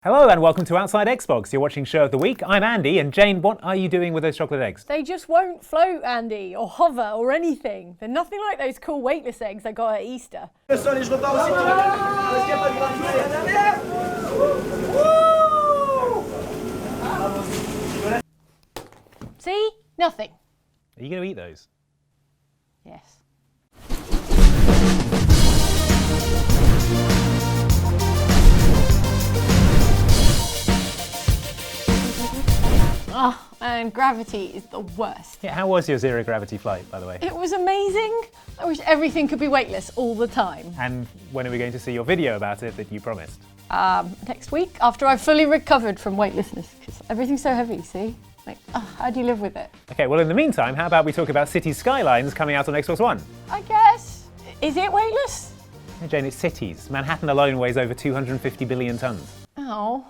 Hello and welcome to OutsideXbox, your watching show of the week. I'm Andy, and Jane, what are you doing with those chocolate eggs? They just won't float, Andy, or hover, or anything. They're nothing like those cool weightless eggs I got at Easter. See? Nothing. Are you going to eat those? Yes. Oh, and gravity is the worst. Yeah, how was your zero gravity flight, by the way? It was amazing. I wish everything could be weightless all the time. And when are we going to see your video about it that you promised? Next week, after I've fully recovered from weightlessness, because everything's so heavy, see? Like, how do you live with it? Okay, well in the meantime, how about we talk about Cities Skylines coming out on Xbox One? I guess. Is it weightless? Hey Jane, it's cities. Manhattan alone weighs over 250 billion tons. Oh.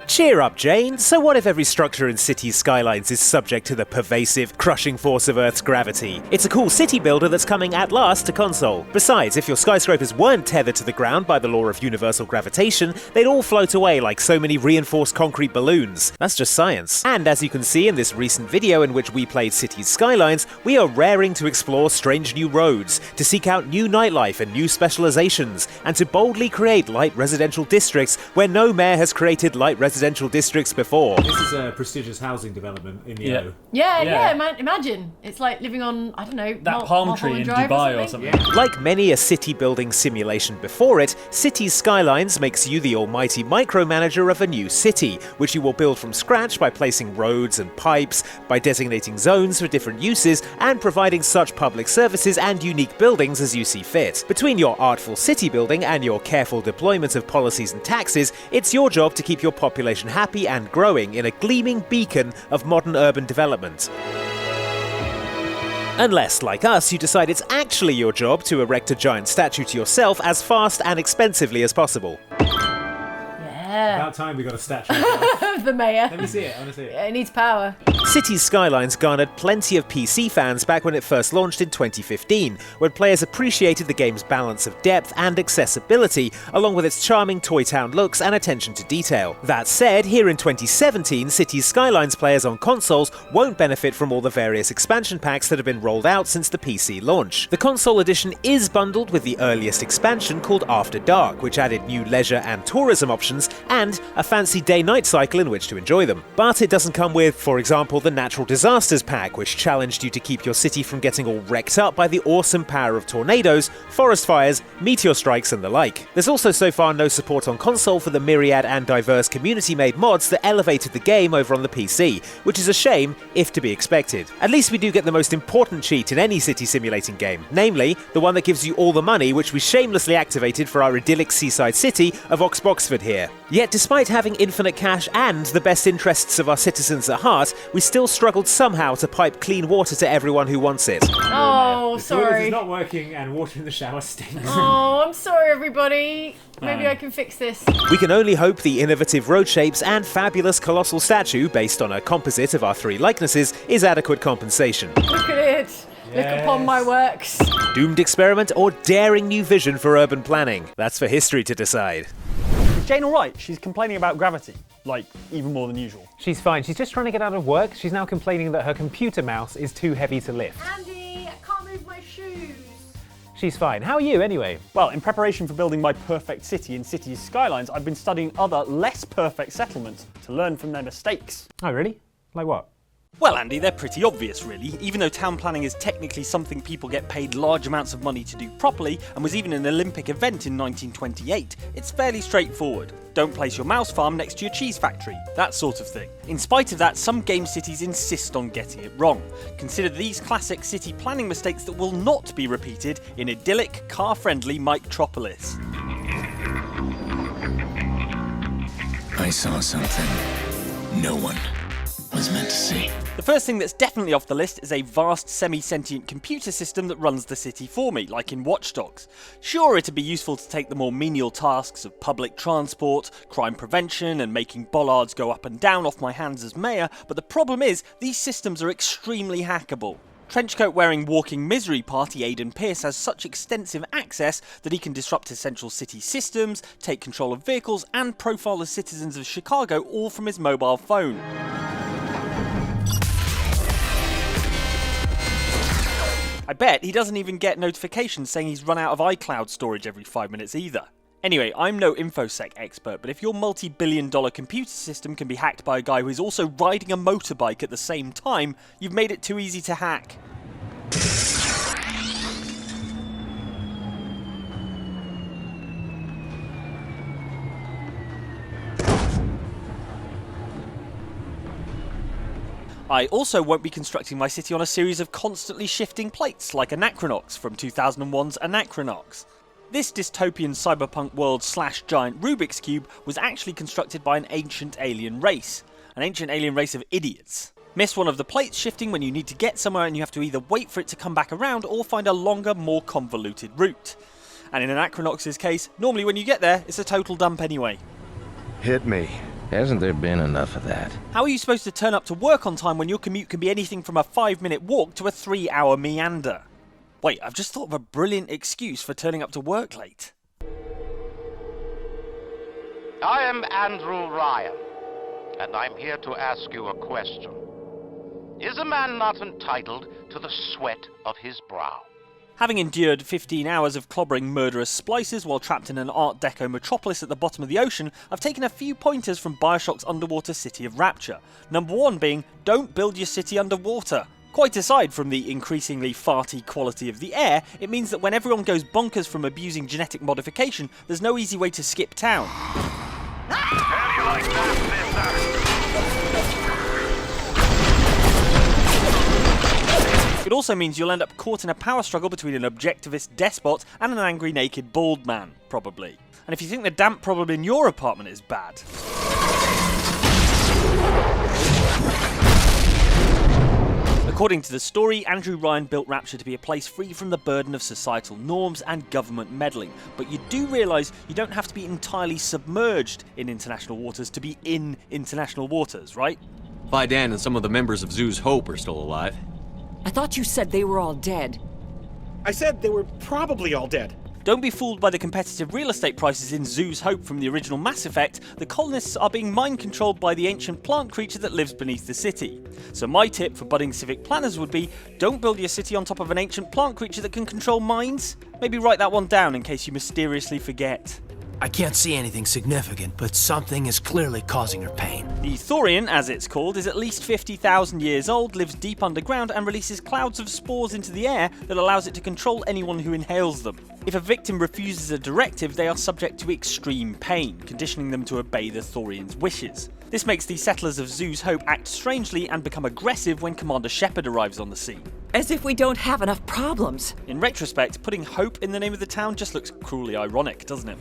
Cheer up, Jane. So what if every structure in Cities Skylines is subject to the pervasive, crushing force of Earth's gravity? It's a cool city builder that's coming at last to console. Besides, if your skyscrapers weren't tethered to the ground by the law of universal gravitation, they'd all float away like so many reinforced concrete balloons. That's just science. And as you can see in this recent video in which we played Cities Skylines, we are raring to explore strange new roads, to seek out new nightlife and new specializations, and to boldly create light residential districts where no mayor has created light residential districts before. This is a prestigious housing development in the O. Yeah, imagine. It's like living on, I don't know, that palm tree in Dubai or something. Like many a city building simulation before it, Cities Skylines makes you the almighty micromanager of a new city, which you will build from scratch by placing roads and pipes, by designating zones for different uses, and providing such public services and unique buildings as you see fit. Between your artful city building and your careful deployment of policies and taxes, it's your job to keep your population happy and growing in a gleaming beacon of modern urban development. Unless, like us, you decide it's actually your job to erect a giant statue to yourself as fast and expensively as possible. About time we got a statue. Of the mayor. Let me see it, I want to see it. Yeah, it needs power. Cities Skylines garnered plenty of PC fans back when it first launched in 2015, when players appreciated the game's balance of depth and accessibility, along with its charming toy town looks and attention to detail. That said, here in 2017, Cities Skylines players on consoles won't benefit from all the various expansion packs that have been rolled out since the PC launch. The console edition is bundled with the earliest expansion called After Dark, which added new leisure and tourism options, and a fancy day-night cycle in which to enjoy them. But it doesn't come with, for example, the Natural Disasters pack, which challenged you to keep your city from getting all wrecked up by the awesome power of tornadoes, forest fires, meteor strikes and the like. There's also so far no support on console for the myriad and diverse community-made mods that elevated the game over on the PC, which is a shame, if to be expected. At least we do get the most important cheat in any city simulating game, namely, the one that gives you all the money which we shamelessly activated for our idyllic seaside city of Oxboxford here. Yet despite having infinite cash and the best interests of our citizens at heart, we still struggled somehow to pipe clean water to everyone who wants it. Oh, The toilet sorry. is not working and water in the shower stinks. Oh, I'm sorry, everybody. Maybe I can fix this. We can only hope the innovative road shapes and fabulous colossal statue, based on a composite of our three likenesses, is adequate compensation. Look at it. Look upon my works. Doomed experiment or daring new vision for urban planning? That's for history to decide. Is Jane alright? She's complaining about gravity, like even more than usual. She's fine, she's just trying to get out of work. She's now complaining that her computer mouse is too heavy to lift. Andy, I can't move my shoes. She's fine. How are you anyway? Well, in preparation for building my perfect city in Cities Skylines, I've been studying other, less perfect settlements to learn from their mistakes. Oh really? Like what? Well, Andy, they're pretty obvious, really. Even though town planning is technically something people get paid large amounts of money to do properly, and was even an Olympic event in 1928, it's fairly straightforward. Don't place your mouse farm next to your cheese factory, that sort of thing. In spite of that, some game cities insist on getting it wrong. Consider these classic city planning mistakes that will not be repeated in idyllic, car-friendly Micropolis. I saw something no one was meant to see. The first thing that's definitely off the list is a vast semi-sentient computer system that runs the city for me, like in Watch Dogs. Sure, it'd be useful to take the more menial tasks of public transport, crime prevention, and making bollards go up and down off my hands as mayor, but the problem is, these systems are extremely hackable. Trenchcoat-wearing walking misery party Aidan Pierce has such extensive access that he can disrupt essential city systems, take control of vehicles, and profile the citizens of Chicago all from his mobile phone. I bet he doesn't even get notifications saying he's run out of iCloud storage every 5 minutes either. Anyway, I'm no InfoSec expert, but if your multi-billion-dollar computer system can be hacked by a guy who is also riding a motorbike at the same time, you've made it too easy to hack. I also won't be constructing my city on a series of constantly shifting plates like Anachronox from 2001's Anachronox. This dystopian cyberpunk world / giant Rubik's Cube was actually constructed by an ancient alien race of idiots. Miss one of the plates shifting when you need to get somewhere and you have to either wait for it to come back around or find a longer, more convoluted route. And in Anachronox's case, normally when you get there, it's a total dump anyway. Hit me. Hasn't there been enough of that? How are you supposed to turn up to work on time when your commute can be anything from a 5-minute walk to a 3-hour meander? Wait, I've just thought of a brilliant excuse for turning up to work late. I am Andrew Ryan, and I'm here to ask you a question. Is a man not entitled to the sweat of his brow? Having endured 15 hours of clobbering murderous splicers while trapped in an Art Deco metropolis at the bottom of the ocean, I've taken a few pointers from Bioshock's underwater city of Rapture. Number 1 being, don't build your city underwater. Quite aside from the increasingly farty quality of the air, it means that when everyone goes bonkers from abusing genetic modification, there's no easy way to skip town. How do you like that, It also means you'll end up caught in a power struggle between an objectivist despot and an angry naked bald man, probably. And if you think the damp problem in your apartment is bad... According to the story, Andrew Ryan built Rapture to be a place free from the burden of societal norms and government meddling. But you do realise you don't have to be entirely submerged in international waters to be in international waters, right? Vidan and some of the members of Zoo's Hope are still alive. I thought you said they were all dead. I said they were probably all dead. Don't be fooled by the competitive real estate prices in Zoo's Hope from the original Mass Effect. The colonists are being mind-controlled by the ancient plant creature that lives beneath the city. So my tip for budding civic planners would be, don't build your city on top of an ancient plant creature that can control minds. Maybe write that one down in case you mysteriously forget. I can't see anything significant, but something is clearly causing her pain. The Thorian, as it's called, is at least 50,000 years old, lives deep underground, and releases clouds of spores into the air that allows it to control anyone who inhales them. If a victim refuses a directive, they are subject to extreme pain, conditioning them to obey the Thorian's wishes. This makes the settlers of Zoo's Hope act strangely and become aggressive when Commander Shepard arrives on the scene. As if we don't have enough problems. In retrospect, putting hope in the name of the town just looks cruelly ironic, doesn't it?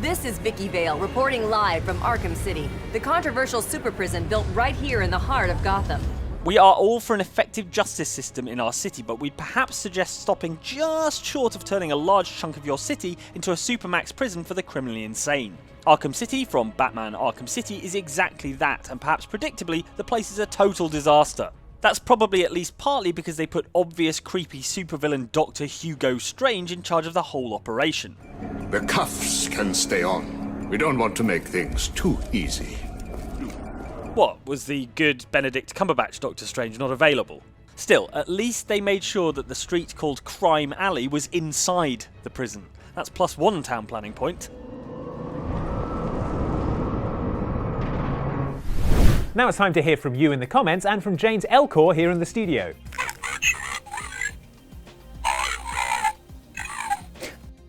This is Vicky Vale reporting live from Arkham City, the controversial super prison built right here in the heart of Gotham. We are all for an effective justice system in our city, but we'd perhaps suggest stopping just short of turning a large chunk of your city into a supermax prison for the criminally insane. Arkham City from Batman Arkham City is exactly that, and perhaps predictably, the place is a total disaster. That's probably at least partly because they put obvious creepy supervillain Dr. Hugo Strange in charge of the whole operation. The cuffs can stay on. We don't want to make things too easy. What, was the good Benedict Cumberbatch Doctor Strange not available? Still, at least they made sure that the street called Crime Alley was inside the prison. That's +1 town planning point. Now it's time to hear from you in the comments and from James Elcor here in the studio.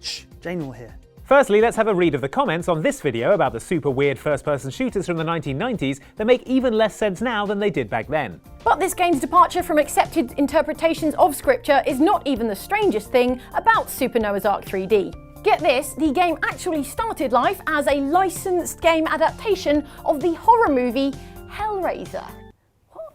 Shh, Jane will hear. Firstly, let's have a read of the comments on this video about the super weird first-person shooters from the 1990s that make even less sense now than they did back then. But this game's departure from accepted interpretations of scripture is not even the strangest thing about Super Noah's Ark 3D. Get this, the game actually started life as a licensed game adaptation of the horror movie Hellraiser. What?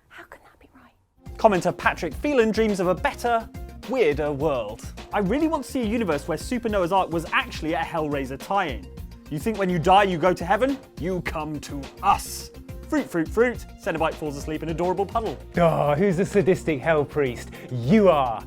How can that be right? Commenter Patrick Phelan dreams of a better, weirder world. I really want to see a universe where Super Noah's Ark was actually a Hellraiser tie-in. You think when you die you go to heaven? You come to us. Fruit, fruit, fruit. Cenobite falls asleep in adorable puddle. Oh, who's the sadistic hell priest? You are!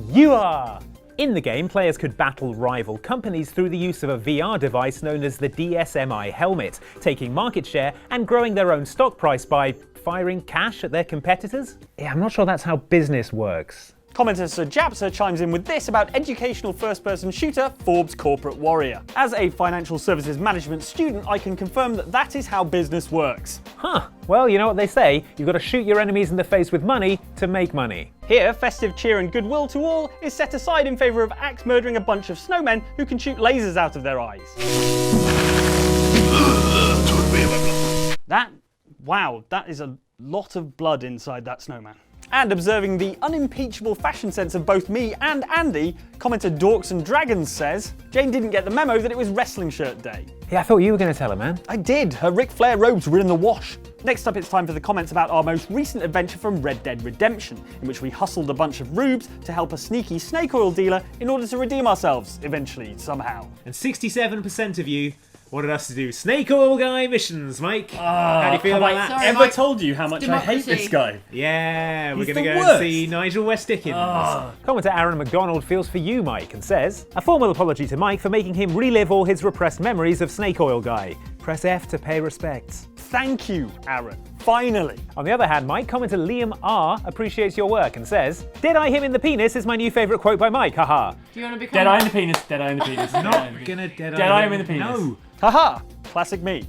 You are! In the game, players could battle rival companies through the use of a VR device known as the DSMI helmet, taking market share and growing their own stock price by firing cash at their competitors? Yeah, I'm not sure that's how business works. Commenter Sir Japser chimes in with this about educational first-person shooter Forbes Corporate Warrior. As a financial services management student, I can confirm that that is how business works. Huh. Well, you know what they say, you've got to shoot your enemies in the face with money to make money. Here, festive cheer and goodwill to all is set aside in favour of axe murdering a bunch of snowmen who can shoot lasers out of their eyes. Wow, that is a lot of blood inside that snowman. And observing the unimpeachable fashion sense of both me and Andy, commenter Dorks and Dragons says, Jane didn't get the memo that it was wrestling shirt day. Yeah, I thought you were going to tell her, man. I did. Her Ric Flair robes were in the wash. Next up, it's time for the comments about our most recent adventure from Red Dead Redemption, in which we hustled a bunch of rubes to help a sneaky snake oil dealer in order to redeem ourselves, eventually, somehow. And 67% of you wanted us to do snake oil guy missions, Mike. How do you feel about that? Sorry, ever Mike. Told you how much I hate this guy? Yeah, we're He's going to the go worst. and see Nigel West Dickens. Commenter Aaron McDonald feels for you, Mike, and says, a formal apology to Mike for making him relive all his repressed memories of Snake Oil Guy. Press F to pay respects. Thank you, Aaron. Finally. On the other hand, Mike, commenter Liam R appreciates your work and says, Dead-eye him in the penis is my new favourite quote by Mike, haha. Do you want to become Dead-eye in the penis, dead-eye in the penis. Not gonna Dead-eye him in the penis. No. Haha, classic me.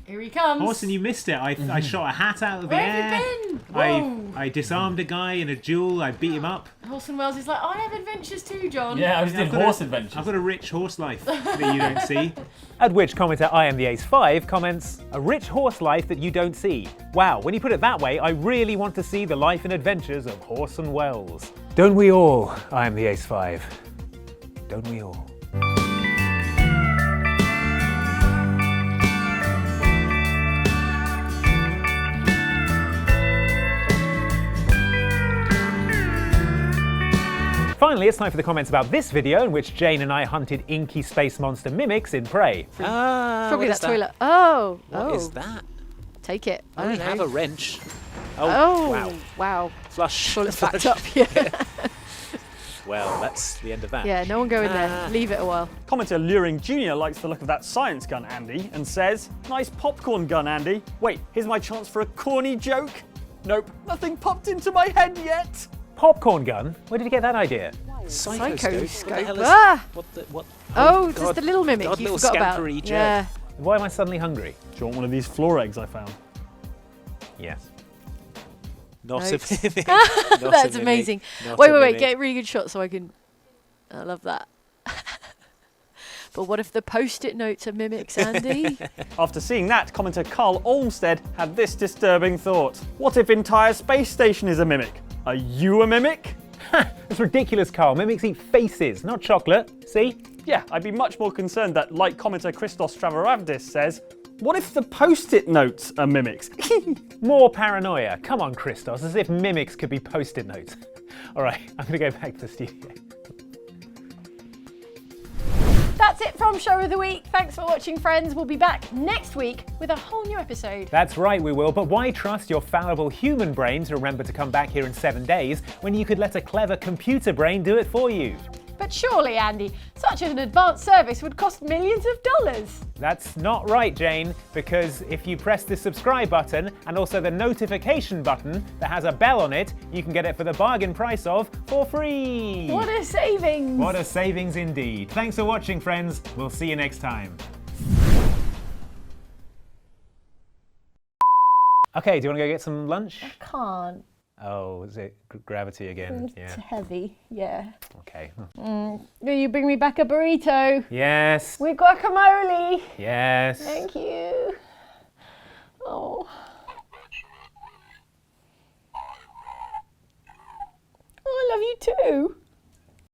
Here he comes. Orson, you missed it. I shot a hat out of the Where air. have you been? Whoa. I disarmed a guy in a duel. I beat him up. Orson Welles is like, I have adventures too, John. Yeah, I was doing horse adventures. I've got a rich horse life that you don't see. At which commenter I am the Ace 5 comments, a rich horse life that you don't see. Wow, when you put it that way, I really want to see the life and adventures of Orson Welles. Don't we all, I am the Ace 5. Don't we all? Finally, it's time for the comments about this video in which Jane and I hunted inky space monster mimics in Prey. Probably that toilet. Oh. What is that? Take it. I don't have a wrench. Oh, wow. Flush. Toilet's backed up. Yeah. Well, that's the end of that. Yeah, no one go in there. Leave it a while. Commenter Luring Jr. likes the look of that science gun, Andy, and says, nice popcorn gun, Andy. Wait, here's my chance for a corny joke. Nope, nothing popped into my head yet. Popcorn gun? Where did you get that idea? Psychoscope. What? Oh, just the little mimic God, you little forgot about. scampery jerk. Yeah. Why am I suddenly hungry? Do you want one of these floor eggs I found? Yes. Not a Notes. mimic. That's amazing. Wait, get a really good shot so I can... I love that. But what if the post-it notes are mimics, Andy? After seeing that, commenter Carl Olmsted had this disturbing thought. What if entire space station is a mimic? Are you a mimic? That's ridiculous, Carl. Mimics eat faces, not chocolate. See? Yeah, I'd be much more concerned that, like commenter Christos Travaravdis says, what if the post-it notes are mimics? More paranoia. Come on, Christos, as if mimics could be post-it notes. All right, I'm going to go back to the studio. That's it from Show of the Week. Thanks for watching, friends. We'll be back next week with a whole new episode. That's right, we will. But why trust your fallible human brain to remember to come back here in 7 days when you could let a clever computer brain do it for you? But surely, Andy, such an advanced service would cost millions of dollars. That's not right, Jane, because if you press the subscribe button and also the notification button that has a bell on it, you can get it for the bargain price of for free. What a savings! What a savings indeed. Thanks for watching, friends. We'll see you next time. Okay, do you want to go get some lunch? I can't. Oh, is it gravity again? It's heavy, yeah. Okay. Will you bring me back a burrito? Yes. With guacamole. Yes. Thank you. Oh.